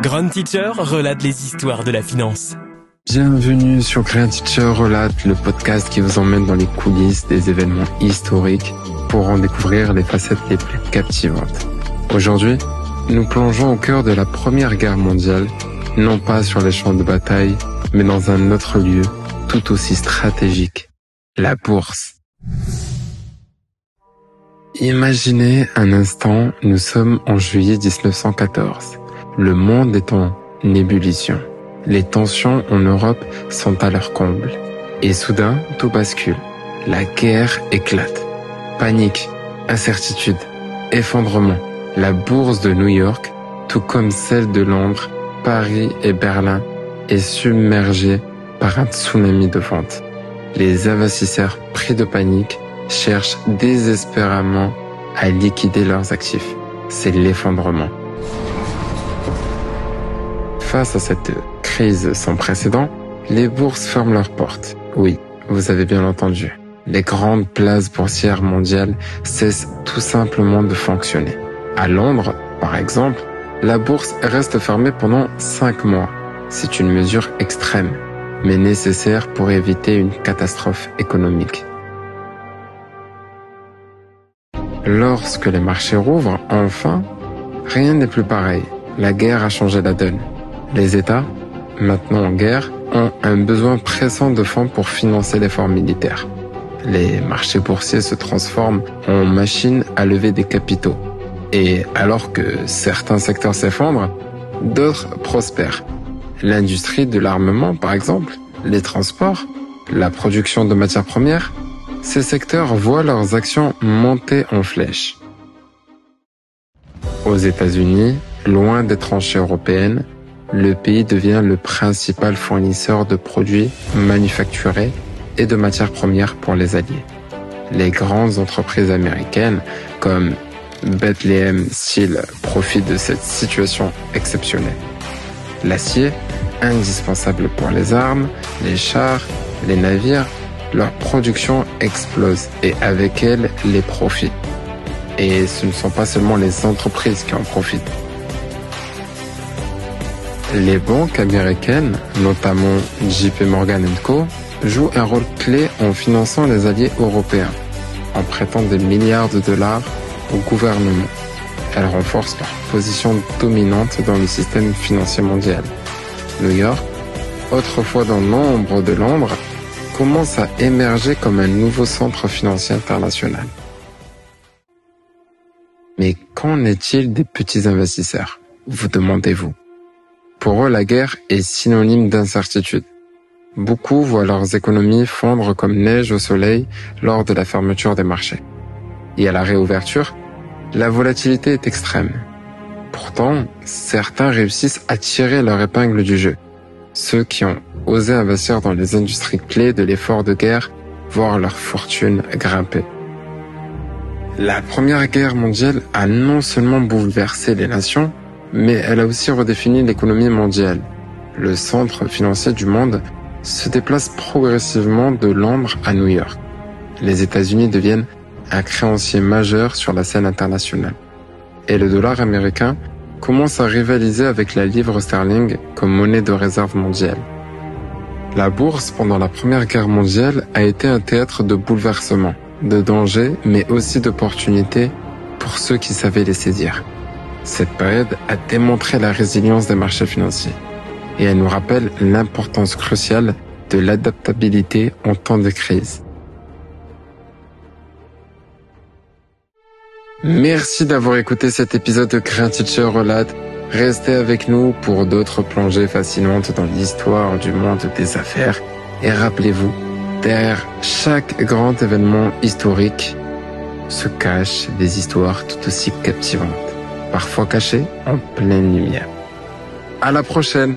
Grand Teacher relate les histoires de la finance. Bienvenue sur Grand Teacher relate, le podcast qui vous emmène dans les coulisses des événements historiques pour en découvrir les facettes les plus captivantes. Aujourd'hui, nous plongeons au cœur de la Première Guerre mondiale, non pas sur les champs de bataille, mais dans un autre lieu tout aussi stratégique, la bourse. Imaginez un instant, nous sommes en juillet 1914. Le monde est en ébullition. Les tensions en Europe sont à leur comble. Et soudain, tout bascule. La guerre éclate. Panique, incertitude, effondrement. La bourse de New York, tout comme celle de Londres, Paris et Berlin, est submergée par un tsunami de ventes. Les investisseurs pris de panique cherchent désespérément à liquider leurs actifs. C'est l'effondrement. Face à cette crise sans précédent, les bourses ferment leurs portes. Oui, vous avez bien entendu. Les grandes places boursières mondiales cessent tout simplement de fonctionner. À Londres, par exemple, la bourse reste fermée pendant 5 mois. C'est une mesure extrême, mais nécessaire pour éviter une catastrophe économique. Lorsque les marchés rouvrent, enfin, rien n'est plus pareil. La guerre a changé la donne. Les États, maintenant en guerre, ont un besoin pressant de fonds pour financer l'effort militaire. Les marchés boursiers se transforment en machines à lever des capitaux. Et alors que certains secteurs s'effondrent, d'autres prospèrent. L'industrie de l'armement, par exemple, les transports, la production de matières premières, ces secteurs voient leurs actions monter en flèche. Aux États-Unis, loin des tranchées européennes, le pays devient le principal fournisseur de produits manufacturés et de matières premières pour les Alliés. Les grandes entreprises américaines, comme Bethlehem Steel, profitent de cette situation exceptionnelle. L'acier, indispensable pour les armes, les chars, les navires, leur production explose et avec elle, les profits. Et ce ne sont pas seulement les entreprises qui en profitent. Les banques américaines, notamment JP Morgan & Co., jouent un rôle clé en finançant les alliés européens, en prêtant des milliards de dollars au gouvernement. Elles renforcent leur position dominante dans le système financier mondial. New York, autrefois dans l'ombre de Londres, commence à émerger comme un nouveau centre financier international. Mais qu'en est-il des petits investisseurs, vous demandez-vous? Pour eux, la guerre est synonyme d'incertitude. Beaucoup voient leurs économies fondre comme neige au soleil lors de la fermeture des marchés. Et à la réouverture, la volatilité est extrême. Pourtant, certains réussissent à tirer leur épingle du jeu. Ceux qui ont osé investir dans les industries clés de l'effort de guerre voient leur fortune grimper. La Première Guerre mondiale a non seulement bouleversé les nations, mais elle a aussi redéfini l'économie mondiale. Le centre financier du monde se déplace progressivement de Londres à New York. Les États-Unis deviennent un créancier majeur sur la scène internationale. Et le dollar américain commence à rivaliser avec la livre sterling comme monnaie de réserve mondiale. La bourse, pendant la Première Guerre mondiale, a été un théâtre de bouleversements, de dangers, mais aussi d'opportunités pour ceux qui savaient les saisir. Cette période a démontré la résilience des marchés financiers et elle nous rappelle l'importance cruciale de l'adaptabilité en temps de crise. Merci d'avoir écouté cet épisode de Grand Teacher relate. Restez avec nous pour d'autres plongées fascinantes dans l'histoire du monde des affaires. Et rappelez-vous, derrière chaque grand événement historique se cachent des histoires tout aussi captivantes, parfois cachées en pleine lumière. À la prochaine!